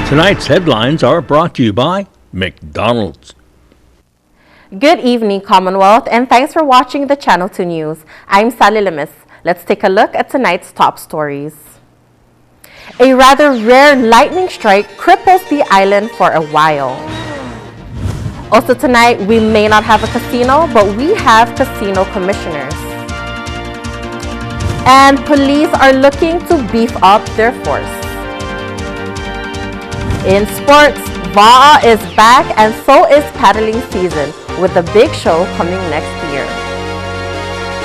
Tonight's headlines are brought to you by McDonald's. Good evening, Commonwealth, and thanks for watching the Channel 2 News. I'm Sally Limis. Let's take a look at tonight's top stories. A rather rare lightning strike cripples the island for a while. Also tonight, we may not have a casino, but we have casino commissioners. And police are looking to beef up their force. In sports, VAA is back and so is paddling season, with the big show coming next year.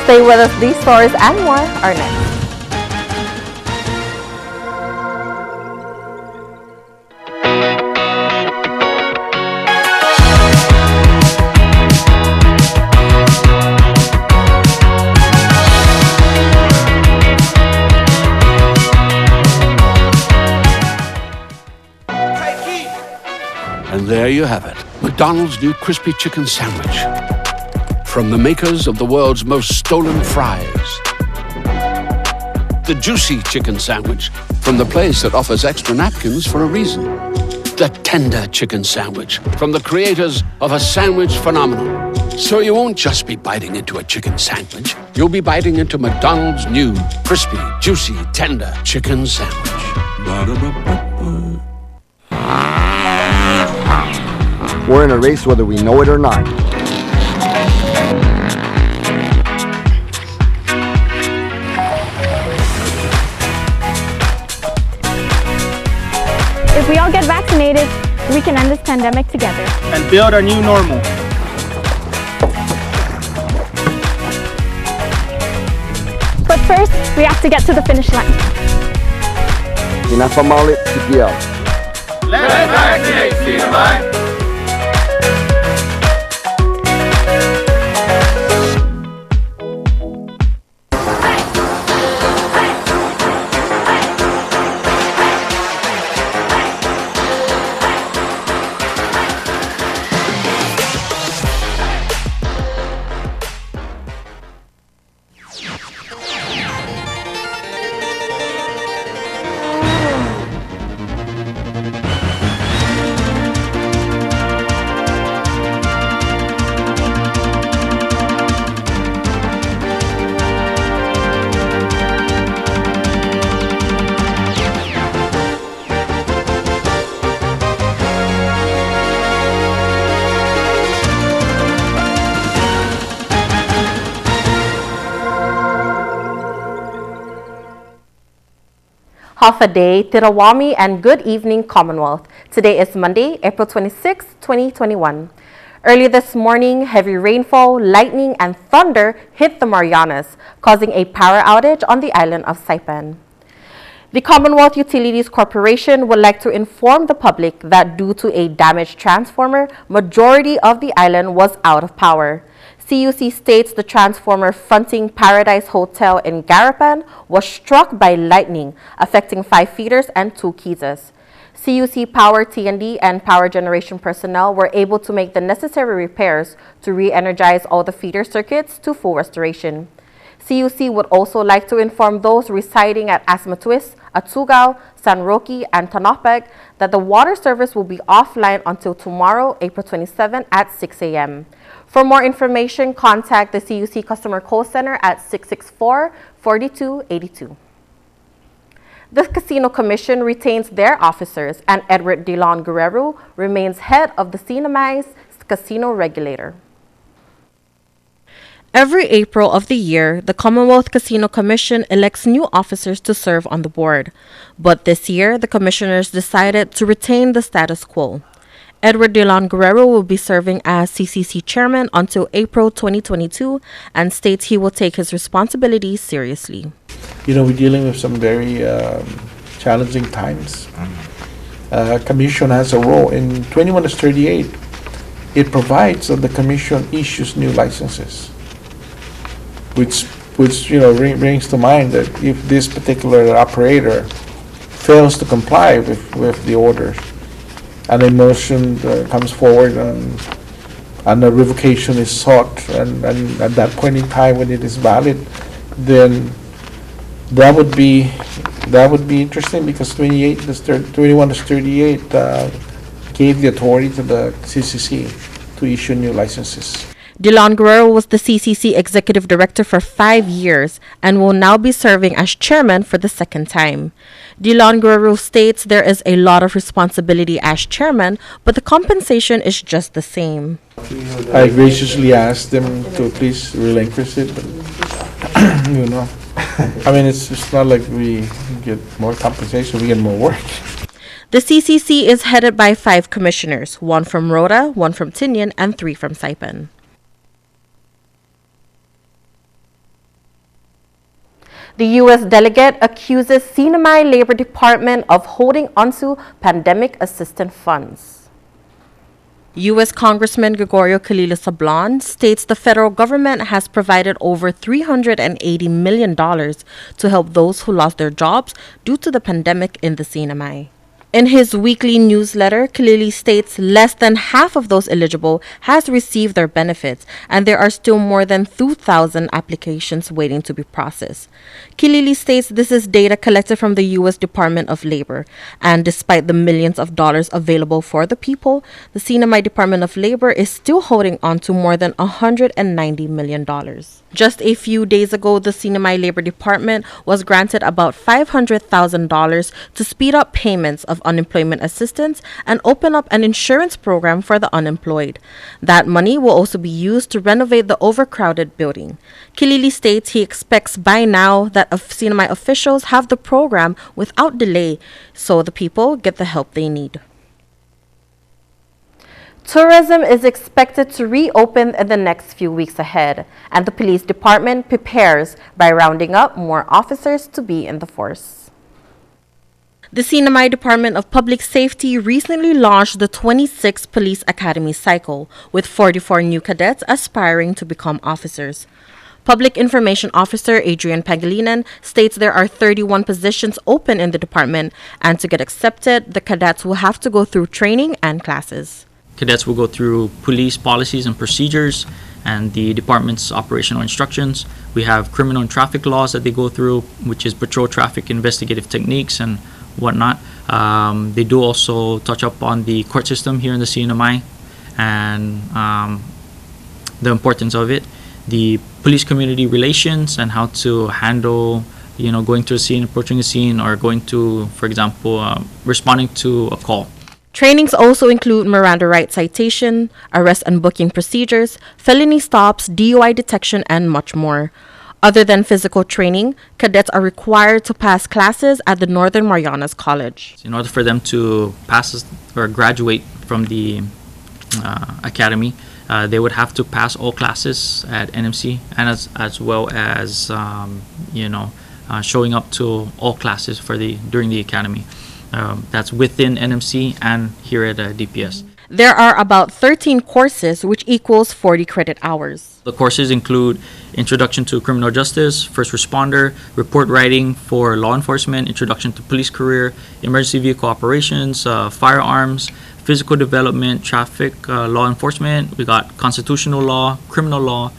Stay with us, these stories and more are next. And there you have it, McDonald's new crispy chicken sandwich. From the makers of the world's most stolen fries. The juicy chicken sandwich from the place that offers extra napkins for a reason. The tender chicken sandwich from the creators of a sandwich phenomenon. So you won't just be biting into a chicken sandwich, you'll be biting into McDonald's new crispy, juicy, tender chicken sandwich. Ba-da-ba-ba-ba. We're in a race whether we know it or not. If we all get vaccinated, we can end this pandemic together. And build our new normal. But first, we have to get to the finish line. Pinapamalit si Biel. Let's vaccinate, CMI! Half a day, Tirawami, and good evening, Commonwealth. Today is Monday, April 26, 2021. Early this morning, heavy rainfall, lightning, and thunder hit the Marianas, causing a power outage on the island of Saipan. The Commonwealth Utilities Corporation would like to inform the public that due to a damaged transformer, majority of the island was out of power. CUC states the transformer fronting Paradise Hotel in Garapan was struck by lightning, affecting 5 feeders and 2 quaysas. CUC Power T&D and power generation personnel were able to make the necessary repairs to re-energize all the feeder circuits to full restoration. CUC would also like to inform those residing at Asmatwis, Atugao, San Roque, and Tanopeg that the water service will be offline until tomorrow, April 27 at 6 a.m. For more information, contact the CUC Customer Call Center at 664-4282. The Casino Commission retains their officers, and Edward Delon Guerrero remains head of the CNMI's casino regulator. Every April of the year, the Commonwealth Casino Commission elects new officers to serve on the board. But this year, the commissioners decided to retain the status quo. Edward Delon Guerrero will be serving as CCC chairman until April 2022 and states he will take his responsibilities seriously. You know, we're dealing with some very challenging times. Commission has a role. In 21-38, it provides that the commission issues new licenses, which brings to mind that if this particular operator fails to comply with the orders, and a motion comes forward and a revocation is sought, and at that point in time when it is valid, then that would be That would be interesting because 21-38 gave the authority to the CCC to issue new licenses. Delon Guerrero was the CCC Executive Director for 5 years and will now be serving as Chairman for the second time. Delon Guerrero states there is a lot of responsibility as Chairman, but the compensation is just the same. I graciously asked them to please relinquish it, but you know, I mean, it's not like we get more compensation, we get more work. The CCC is headed by 5 commissioners, 1 from Rota, 1 from Tinian, and 3 from Saipan. The U.S. delegate accuses Sinamay Labor Department of holding onto pandemic assistance funds. U.S. Congressman Gregorio Calilo Sablon states the federal government has provided over $380 million to help those who lost their jobs due to the pandemic in the Sinamay. In his weekly newsletter, Kilili states less than half of those eligible has received their benefits, and there are still more than 2,000 applications waiting to be processed. Kilili states this is data collected from the U.S. Department of Labor, and despite the millions of dollars available for the people, the Sinamay Department of Labor is still holding on to more than $190 million. Just a few days ago, the Sinamay Labor Department was granted about $500,000 to speed up payments of unemployment assistance and open up an insurance program for the unemployed. That money will also be used to renovate the overcrowded building. Kilili states he expects by now that Sinamay officials have the program without delay so the people get the help they need. Tourism is expected to reopen in the next few weeks ahead, and the police department prepares by rounding up more officers to be in the force. The Sinamay Department of Public Safety recently launched the 26th Police Academy cycle, with 44 new cadets aspiring to become officers. Public Information Officer Adrian Pangilinan states there are 31 positions open in the department, and to get accepted, the cadets will have to go through training and classes. Cadets will go through police policies and procedures and the department's operational instructions. We have criminal and traffic laws that they go through, which is patrol traffic investigative techniques and whatnot. They do also touch up on the court system here in the CNMI and the importance of it, the police community relations and how to handle, going to a scene, approaching a scene, or going to, for example, responding to a call. Trainings also include Miranda rights citation, arrest and booking procedures, felony stops, DUI detection, and much more. Other than physical training, cadets are required to pass classes at the Northern Marianas College. In order for them to pass or graduate from the academy, they would have to pass all classes at NMC, and as well as showing up to all classes during the academy. That's within NMC and here at DPS. There are about 13 courses, which equals 40 credit hours. The courses include Introduction to Criminal Justice, First Responder, Report Writing for Law Enforcement, Introduction to Police Career, Emergency Vehicle Operations, Firearms, Physical Development, Traffic Law Enforcement. We got Constitutional Law, Criminal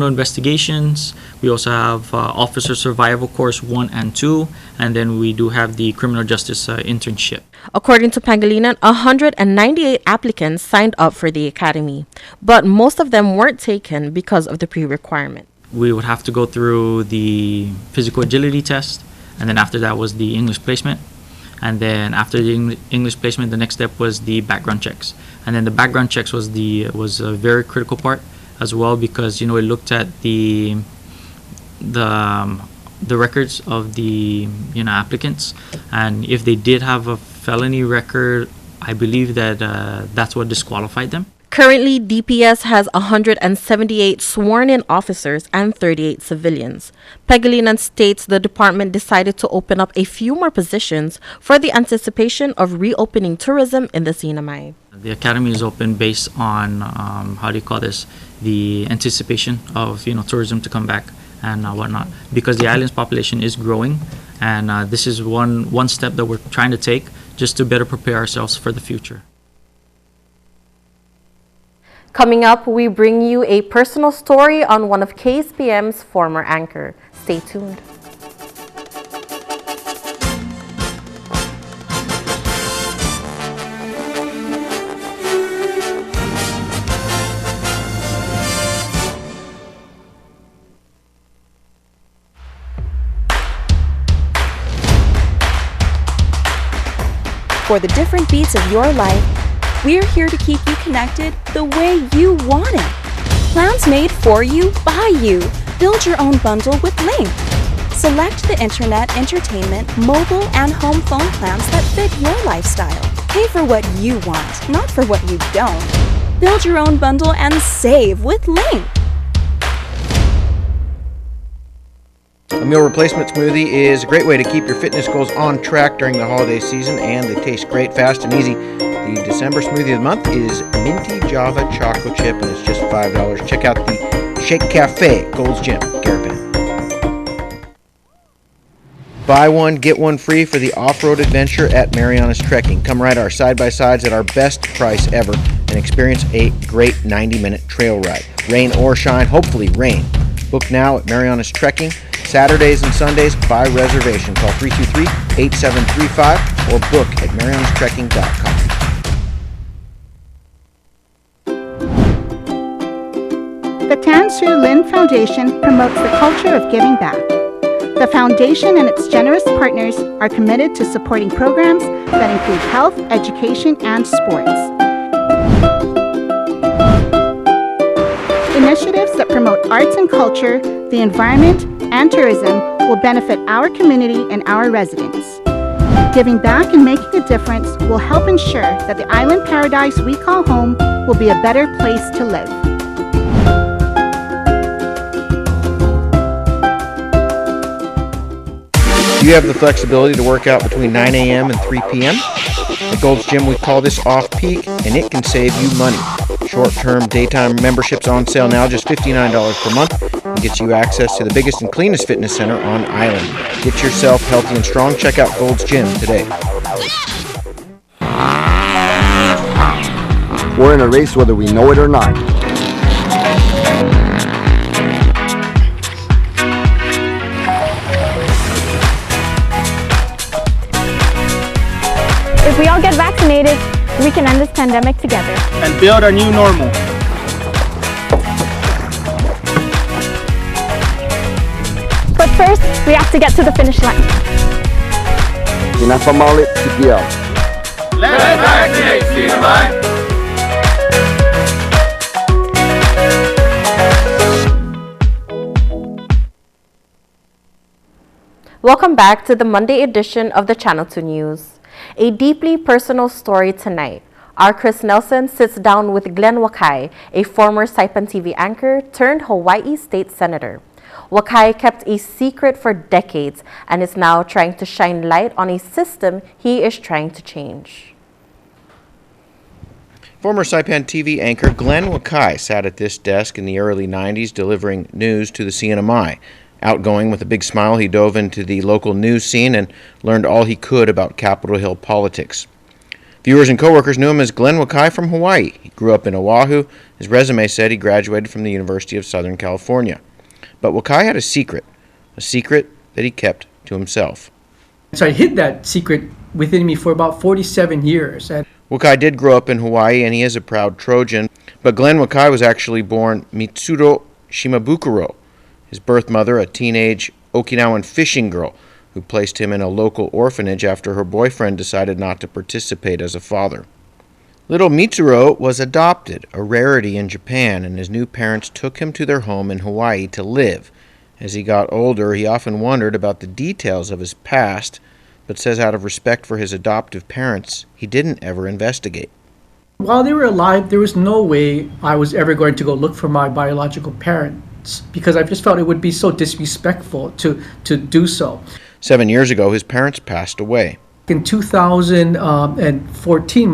Investigations. We also have Officer Survival Course 1 and 2, and then we do have the Criminal Justice Internship. According to Pangilinan, 198 applicants signed up for the academy, but most of them weren't taken because of the pre-requirement. We would have to go through the physical agility test, and then after that was the English placement. And then after the English placement, the next step was the background checks. And then the background checks was a very critical part as well, because it looked at the records of the applicants, and if they did have a felony record, I believe that that's what disqualified them. Currently, DPS has 178 sworn-in officers and 38 civilians. Pangilinan states the department decided to open up a few more positions for the anticipation of reopening tourism in the Sinamay. The academy is open based on the anticipation of tourism to come back and whatnot, because the island's population is growing, and this is one step that we're trying to take just to better prepare ourselves for the future. Coming up, we bring you a personal story on one of KSPM's former anchor. Stay tuned. For the different beats of your life, we're here to keep you connected the way you want it. Plans made for you, by you. Build your own bundle with Link. Select the internet, entertainment, mobile, and home phone plans that fit your lifestyle. Pay for what you want, not for what you don't. Build your own bundle and save with Link. A meal replacement smoothie is a great way to keep your fitness goals on track during the holiday season, and they taste great, fast, and easy. The December smoothie of the month is Minty Java Choco Chip, and it's just $5. Check out the Shake Cafe, Gold's Gym, Garapan. Buy one, get one free for the off-road adventure at Marianas Trekking. Come ride our side-by-sides at our best price ever and experience a great 90-minute trail ride. Rain or shine, hopefully rain. Book now at Marianas Trekking. Saturdays and Sundays by reservation. Call 323-8735 or book at marianastrekking.com. The Tan Su Lin Foundation promotes the culture of giving back. The foundation and its generous partners are committed to supporting programs that include health, education, and sports. Initiatives that promote arts and culture, the environment, and tourism will benefit our community and our residents. Giving back and making a difference will help ensure that the island paradise we call home will be a better place to live. Do you have the flexibility to work out between 9 a.m. and 3 p.m.? At Gold's Gym, we call this off-peak, and it can save you money. Short-term daytime memberships on sale now, just $59 per month, and gets you access to the biggest and cleanest fitness center on island. Get yourself healthy and strong. Check out Gold's Gym today. We're in a race whether we know it or not. If we all get vaccinated, we can end this pandemic together. And build our new normal. But first, we have to get to the finish line. Pinapamalit CPL. Let's vaccinate, Sino Mike! Welcome back to the Monday edition of the Channel 2 News. A deeply personal story tonight. Our Chris Nelson sits down with Glenn Wakai, a former Saipan TV anchor turned Hawaii State Senator. Wakai kept a secret for decades and is now trying to shine light on a system he is trying to change. Former Saipan TV anchor Glenn Wakai sat at this desk in the early 90s delivering news to the CNMI. Outgoing with a big smile, he dove into the local news scene and learned all he could about Capitol Hill politics. Viewers and coworkers knew him as Glenn Wakai from Hawaii. He grew up in Oahu. His resume said he graduated from the University of Southern California. But Wakai had a secret that he kept to himself. So I hid that secret within me for about 47 years. Wakai did grow up in Hawaii, and he is a proud Trojan. But Glenn Wakai was actually born Mitsuro Shimabukuro. His birth mother, a teenage Okinawan fishing girl, who placed him in a local orphanage after her boyfriend decided not to participate as a father. Little Mitsuro was adopted, a rarity in Japan, and his new parents took him to their home in Hawaii to live. As he got older, he often wondered about the details of his past, but says out of respect for his adoptive parents, he didn't ever investigate. While they were alive, there was no way I was ever going to go look for my biological parents because I just felt it would be so disrespectful to do so. 7 years ago, his parents passed away. In 2014,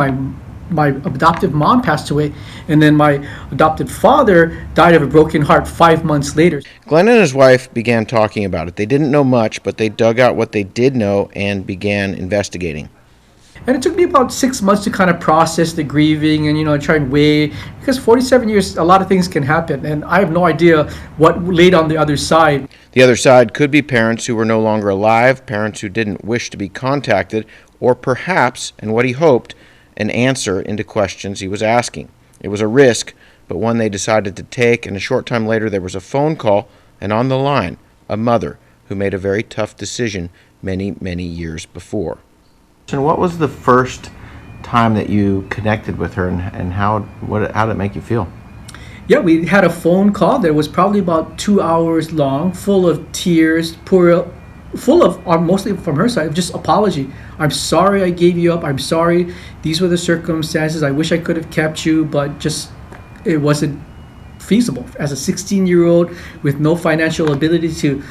my adoptive mom passed away, and then my adopted father died of a broken heart 5 months later. Glenn and his wife began talking about it. They didn't know much, but they dug out what they did know and began investigating. And it took me about 6 months to kind of process the grieving and, try and weigh, because 47 years, a lot of things can happen, and I have no idea what laid on the other side. The other side could be parents who were no longer alive, parents who didn't wish to be contacted, or perhaps, and what he hoped, an answer into questions he was asking. It was a risk, but one they decided to take, and a short time later there was a phone call, and on the line, a mother who made a very tough decision many, many years before. And what was the first time that you connected with her, and how did it make you feel? Yeah, we had a phone call that was probably about 2 hours long, full of tears, full of, mostly from her side, just apology. I'm sorry I gave you up. I'm sorry. These were the circumstances. I wish I could have kept you, but just it wasn't feasible as a 16-year-old with no financial ability to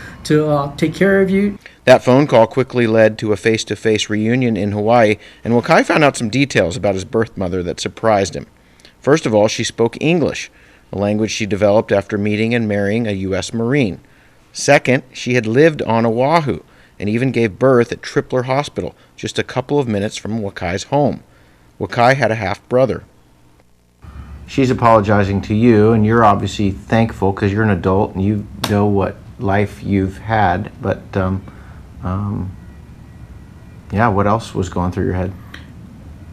take care of you. That phone call quickly led to a face-to-face reunion in Hawaii, and Wakai found out some details about his birth mother that surprised him. First of all, she spoke English, a language she developed after meeting and marrying a U.S. Marine. Second, she had lived on Oahu and even gave birth at Tripler Hospital, just a couple of minutes from Wakai's home. Wakai had a half-brother. She's apologizing to you, and you're obviously thankful because you're an adult and you know what life you've had, but yeah, what else was going through your head?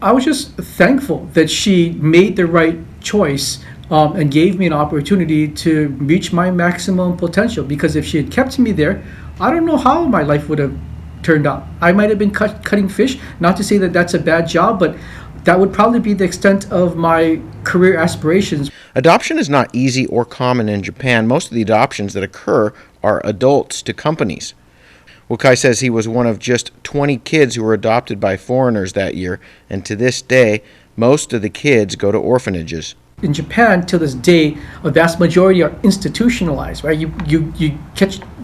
I was just thankful that she made the right choice and gave me an opportunity to reach my maximum potential, because if she had kept me there, I don't know how my life would have turned out. I might have been cutting fish, not to say that that's a bad job, but that would probably be the extent of my career aspirations. Adoption is not easy or common in Japan. Most of the adoptions that occur are adults to companies. Wakai says he was one of just 20 kids who were adopted by foreigners that year, and to this day, most of the kids go to orphanages. In Japan, to this day, a vast majority are institutionalized, right? You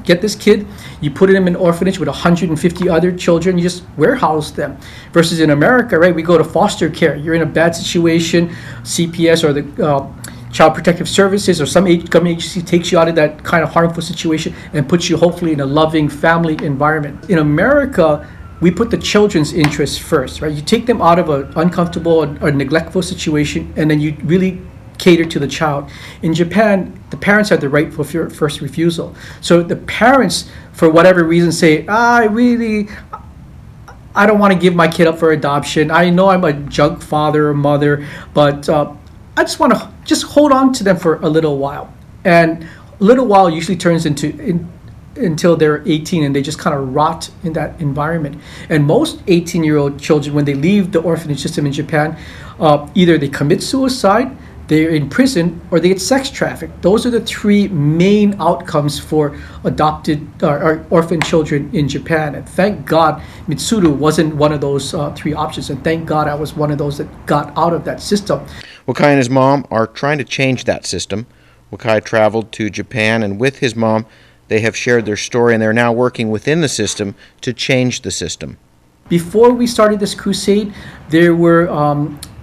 get this kid, you put him in an orphanage with 150 other children, you just warehouse them. Versus in America, right, we go to foster care. You're in a bad situation, CPS or the Child Protective Services or some government agency takes you out of that kind of harmful situation and puts you hopefully in a loving family environment. In America, we put the children's interests first, right? You take them out of an uncomfortable or neglectful situation, and then you really cater to the child. In Japan, the parents have the right for first refusal. So the parents, for whatever reason, say, I don't want to give my kid up for adoption. I know I'm a junk father or mother, but I just want to just hold on to them for a little while. And a little while usually turns until they're 18, and they just kind of rot in that environment. And most 18-year-old children, when they leave the orphanage system in Japan, either they commit suicide, they're in prison, or they get sex trafficked. Those are the three main outcomes for adopted or orphan children in Japan. And thank God Mitsuru wasn't one of those three options. And thank God I was one of those that got out of that system. Wakai and his mom are trying to change that system. Wakai traveled to Japan, and with his mom, they have shared their story, and they're now working within the system to change the system. Before we started this crusade, there were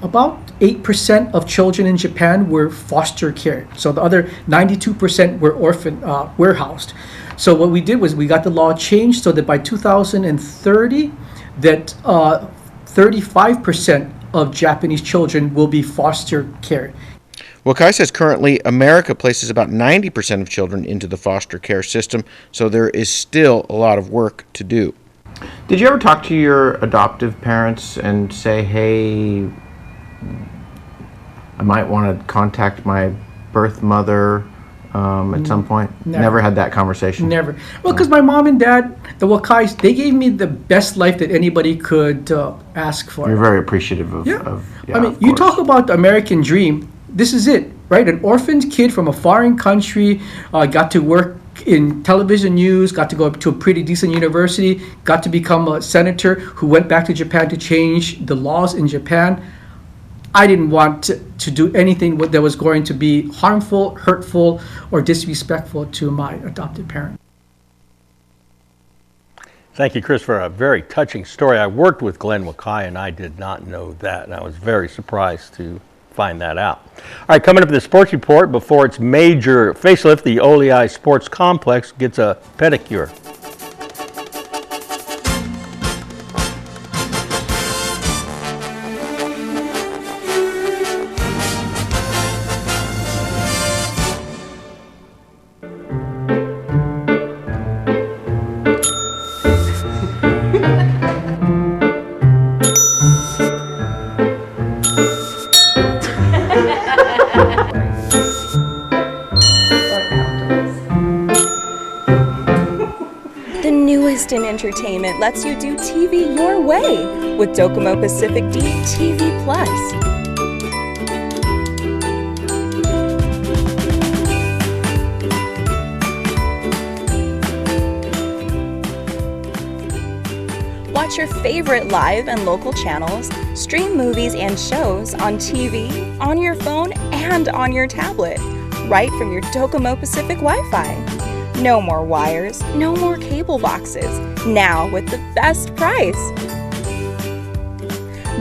about 8% of children in Japan were foster care. So the other 92% were warehoused. So what we did was we got the law changed so that by 2030, that 35% of Japanese children will be foster care. Wakai says currently America places about 90% of children into the foster care system, so there is still a lot of work to do. Did you ever talk to your adoptive parents and say, hey, I might want to contact my birth mother at some point? Never had that conversation? Never. Well, because my mom and dad, the Wakais, they gave me the best life that anybody could ask for. You're very appreciative of... Yeah, I mean, you talk about the American dream. This is it, right? An orphaned kid from a foreign country got to work in television news, got to go to a pretty decent university, got to become a senator who went back to Japan to change the laws in Japan. I didn't want to do anything that was going to be harmful, hurtful, or disrespectful to my adopted parent. Thank you, Chris, for a very touching story. I worked with Glenn Wakai, and I did not know that, and I was very surprised to find that out. All right, coming up in the sports report, before its major facelift, the Oleai Sports Complex gets a pedicure. Instant entertainment lets you do TV your way with Docomo Pacific D TV Plus. Watch your favorite live and local channels, stream movies and shows on TV, on your phone, and on your tablet, right from your Docomo Pacific Wi-Fi. No more wires, no more cable boxes, now with the best price.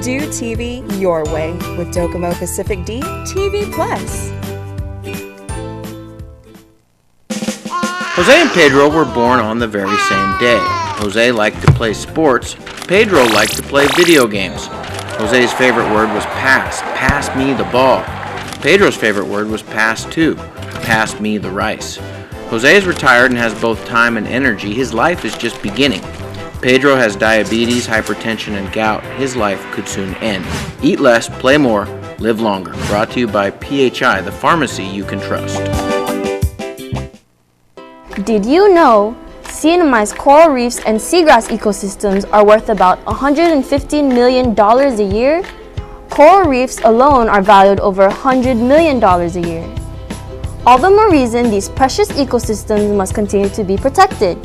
Do TV your way with Docomo Pacific D TV Plus. Jose and Pedro were born on the very same day. Jose liked to play sports. Pedro liked to play video games. Jose's favorite word was pass. Pass me the ball. Pedro's favorite word was pass too. Pass me the rice. Jose is retired and has both time and energy. His life is just beginning. Pedro has diabetes, hypertension, and gout. His life could soon end. Eat less, play more, live longer. Brought to you by PHI, the pharmacy you can trust. Did you know CNMI's coral reefs and seagrass ecosystems are worth about $115 million a year? Coral reefs alone are valued over $100 million a year. All the more reason these precious ecosystems must continue to be protected.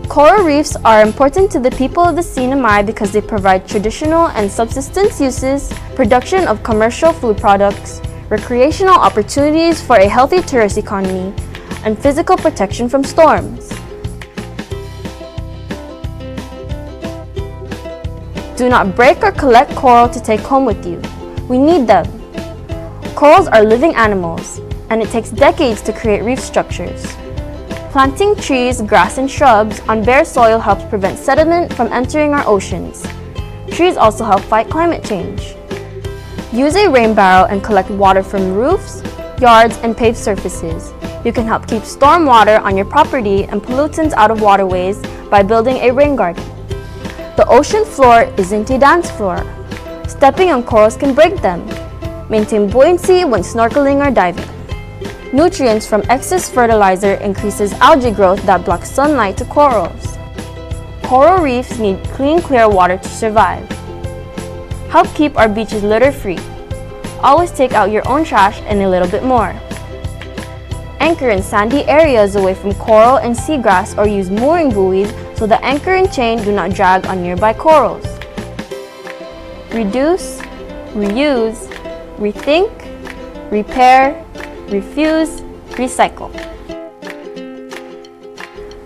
Coral reefs are important to the people of the CNMI because they provide traditional and subsistence uses, production of commercial food products, recreational opportunities for a healthy tourist economy, and physical protection from storms. Do not break or collect coral to take home with you. We need them. Corals are living animals, and it takes decades to create reef structures. Planting trees, grass, and shrubs on bare soil helps prevent sediment from entering our oceans. Trees also help fight climate change. Use a rain barrel and collect water from roofs, yards, and paved surfaces. You can help keep storm water on your property and pollutants out of waterways by building a rain garden. The ocean floor isn't a dance floor. Stepping on corals can break them. Maintain buoyancy when snorkeling or diving. Nutrients from excess fertilizer increases algae growth that blocks sunlight to corals. Coral reefs need clean, clear water to survive. Help keep our beaches litter-free. Always take out your own trash and a little bit more. Anchor in sandy areas away from coral and seagrass or use mooring buoys so the anchor and chain do not drag on nearby corals. Reduce, reuse, rethink, repair, refuse, recycle.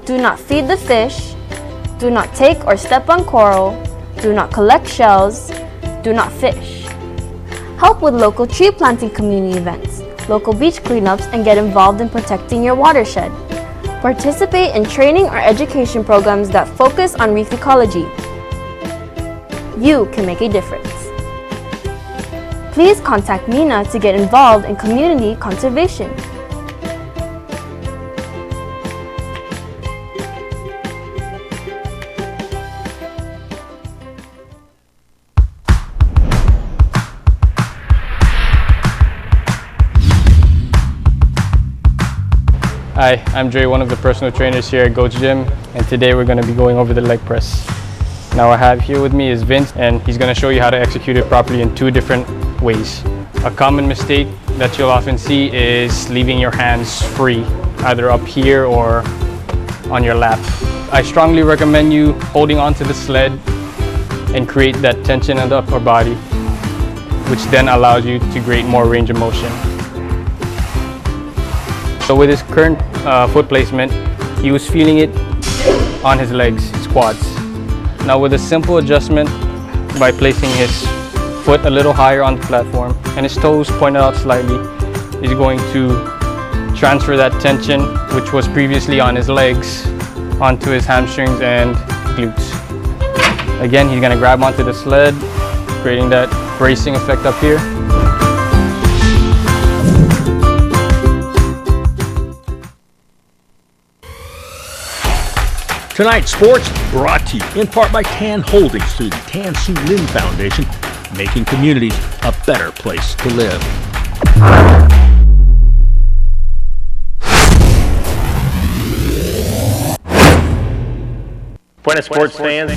Do not feed the fish. Do not take or step on coral. Do not collect shells. Do not fish. Help with local tree planting community events, local beach cleanups, and get involved in protecting your watershed. Participate in training or education programs that focus on reef ecology. You can make a difference. Please contact Mina to get involved in community conservation. Hi, I'm Dre, one of the personal trainers here at Goat's Gym, and today we're going to be going over the leg press. Now I have here with me is Vince, and he's going to show you how to execute it properly in two different ways. A common mistake that you'll often see is leaving your hands free, either up here or on your lap. I strongly recommend you holding onto the sled and create that tension in the upper body, which then allows you to create more range of motion. So with his current foot placement, he was feeling it on his legs, his quads. Now with a simple adjustment by placing his foot a little higher on the platform and his toes pointed out slightly, he's going to transfer that tension, which was previously on his legs, onto his hamstrings and glutes. Again, he's going to grab onto the sled, creating that bracing effect up here. Tonight's sports brought to you in part by Tan Holdings through the Tan Su Lin Foundation, making communities a better place to live. Buenas sports fans.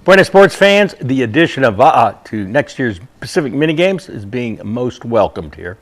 Buenas sports fans, the addition of Va'a to next year's Pacific Mini Games is being most welcomed here.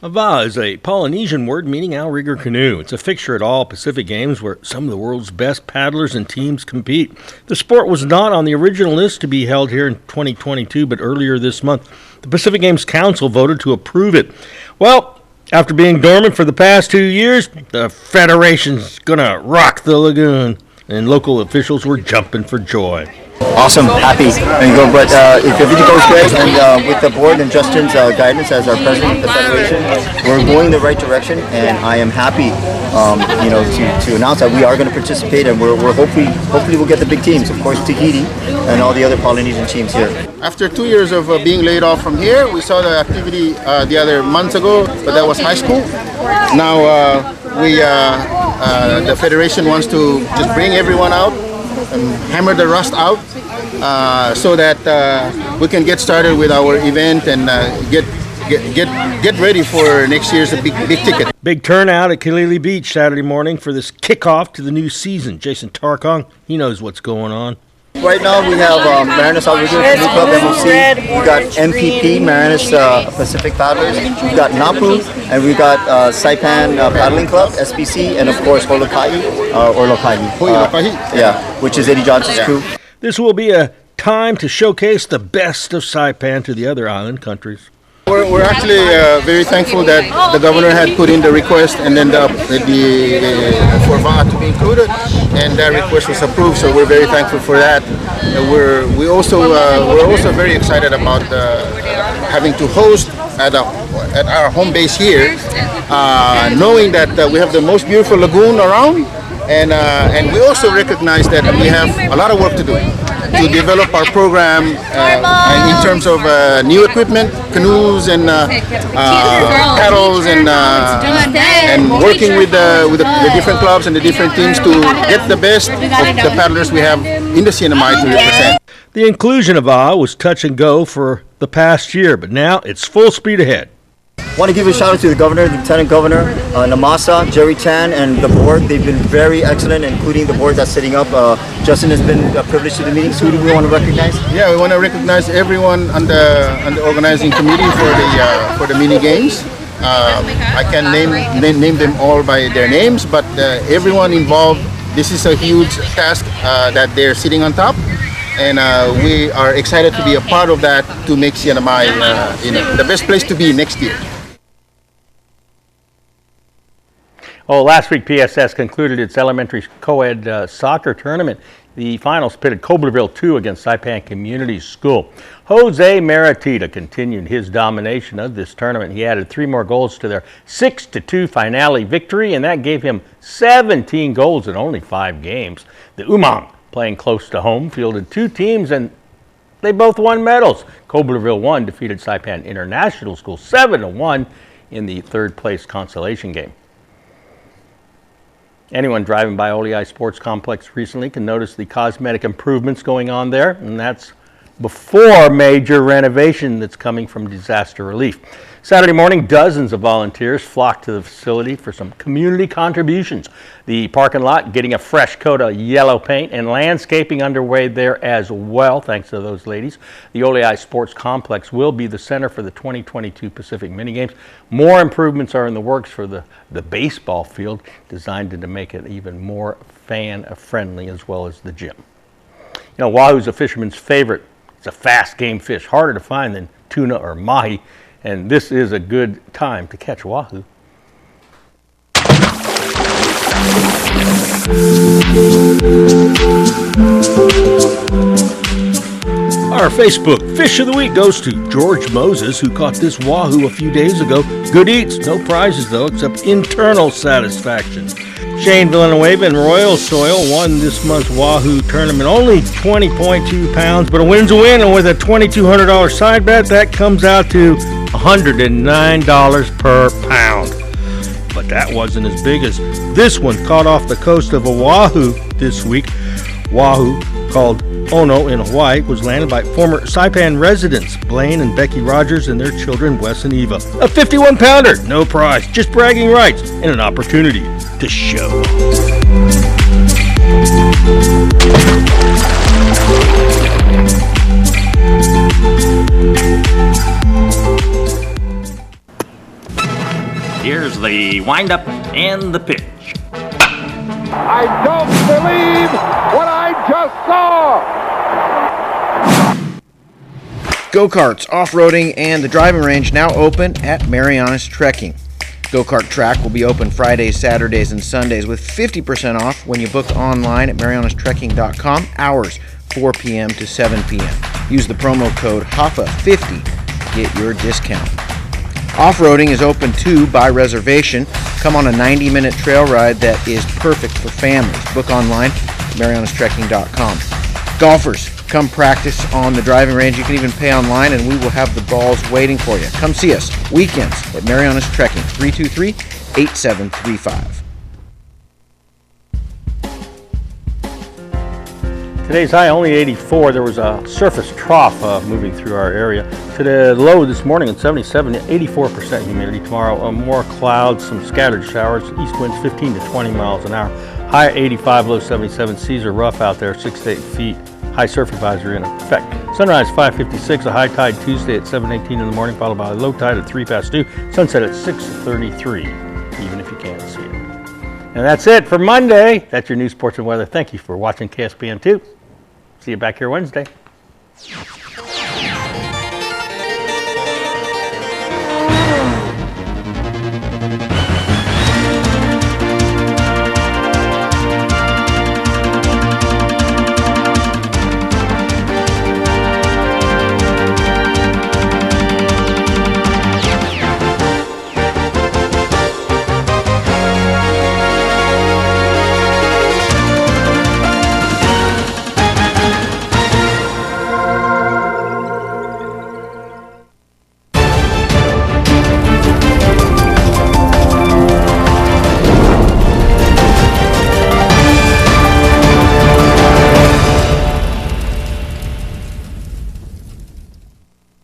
Va'a is a Polynesian word meaning outrigger canoe. It's a fixture at all Pacific Games where some of the world's best paddlers and teams compete. The sport was not on the original list to be held here in 2022, but earlier this month, the Pacific Games Council voted to approve it. Well, after being dormant for the past 2 years, the Federation's gonna rock the lagoon, and local officials were jumping for joy. Awesome, happy, and go. But if everything goes good, and with the board and Justin's guidance as our president of the federation, we're going in the right direction. And I am happy, to announce that we are going to participate, and we're hopefully we'll get the big teams. Of course, Tahiti and all the other Polynesian teams here. After 2 years of being laid off from here, we saw the activity the other months ago, but that was high school. Now the federation wants to just bring everyone out and hammer the rust out so that we can get started with our event and get ready for next year's big ticket. Big turnout at Kilili Beach Saturday morning for this kickoff to the new season. Jason Tarkong, he knows what's going on. Right now we have Marinus Outrigger Canoe Club MOC, we got MPP, Marinus Pacific Paddlers, we got Napu, and we got Saipan Paddling Club, SPC, and of course Holokai, which is Eddie Johnson's crew. This will be a time to showcase the best of Saipan to the other island countries. We're actually very thankful that the governor had put in the request and then for Va'a to be included, and that request was approved. So we're very thankful for that. We're also very excited about having to host at our home base here, knowing that we have the most beautiful lagoon around, and we also recognize that we have a lot of work to do to develop our program in terms of new equipment, canoes and paddles, and working with the different clubs and the different teams to get the best of the paddlers we have in the CNMI to represent. The inclusion of Va'a was touch and go for the past year, but now it's full speed ahead. I want to give a shout out to the governor, the lieutenant governor, Namasa, Jerry Tan, and the board. They've been very excellent, including the board that's setting up. Justin has been privileged to the meetings. Who do we want to recognize? Yeah, we want to recognize everyone on the organizing committee for the mini games. I can't name them all by their names, but everyone involved. This is a huge task that they're sitting on top. And we are excited to be a part of that to make CNMI the best place to be next year. Well, last week PSS concluded its elementary co-ed soccer tournament. The finals pitted Cobblerville 2 against Saipan Community School. Jose Maratita continued his domination of this tournament. He added 3 more goals to their 6-2 finale victory, and that gave him 17 goals in only 5 games. The Umang, playing close to home, fielded 2 teams, and they both won medals. Cobblerville 1 defeated Saipan International School 7-1 in the 3rd place consolation game. Anyone driving by Oleai Sports Complex recently can notice the cosmetic improvements going on there, and that's before major renovation that's coming from disaster relief. Saturday morning, dozens of volunteers flocked to the facility for some community contributions. The parking lot getting a fresh coat of yellow paint and landscaping underway there as well, thanks to those ladies. The Oleai Sports Complex will be the center for the 2022 Pacific Mini Games. More improvements are in the works for the baseball field, designed to make it even more fan-friendly, as well as the gym. You know, wahoo's a fisherman's favorite. It's a fast game fish, harder to find than tuna or mahi, and this is a good time to catch wahoo. Our Facebook Fish of the Week goes to George Moses, who caught this wahoo a few days ago. Good eats, no prizes though, except internal satisfaction. Shane Villanueva in Royal Soil won this month's Wahoo tournament. Only 20.2 pounds, but a win's a win, and with a $2,200 side bet, that comes out to $109 per pound. But that wasn't as big as this one caught off the coast of Oahu this week. Wahoo, called Ono in Hawaii, was landed by former Saipan residents Blaine and Becky Rogers and their children Wes and Eva. A 51-pounder, no prize, just bragging rights and an opportunity to show. Here's the windup and the pitch. I don't believe what I just saw. Go-karts, off-roading, and the driving range now open at Marianas Trekking. Go-kart track will be open Fridays, Saturdays, and Sundays with 50% off when you book online at marianastrekking.com, hours 4 p.m. to 7 p.m. Use the promo code HAFA50 to get your discount. Off-roading is open too by reservation. Come on a 90-minute trail ride that is perfect for families. Book online at marianastrekking.com. Golfers, come practice on the driving range. You can even pay online, and we will have the balls waiting for you. Come see us weekends at Marianas Trekking, 323-8735. Today's high only 84. There was a surface trough moving through our area. Today, low this morning at 77, 84% humidity. Tomorrow, more clouds, some scattered showers. East winds 15 to 20 miles an hour. High 85, low 77. Seas are rough out there, 6 to 8 feet. High surf advisory in effect. Sunrise 5:56. A high tide Tuesday at 7:18 in the morning, followed by a low tide at 3:02. Sunset at 6:33. Even if you can't see it. And that's it for Monday. That's your news, sports, and weather. Thank you for watching KSPN2. See you back here Wednesday.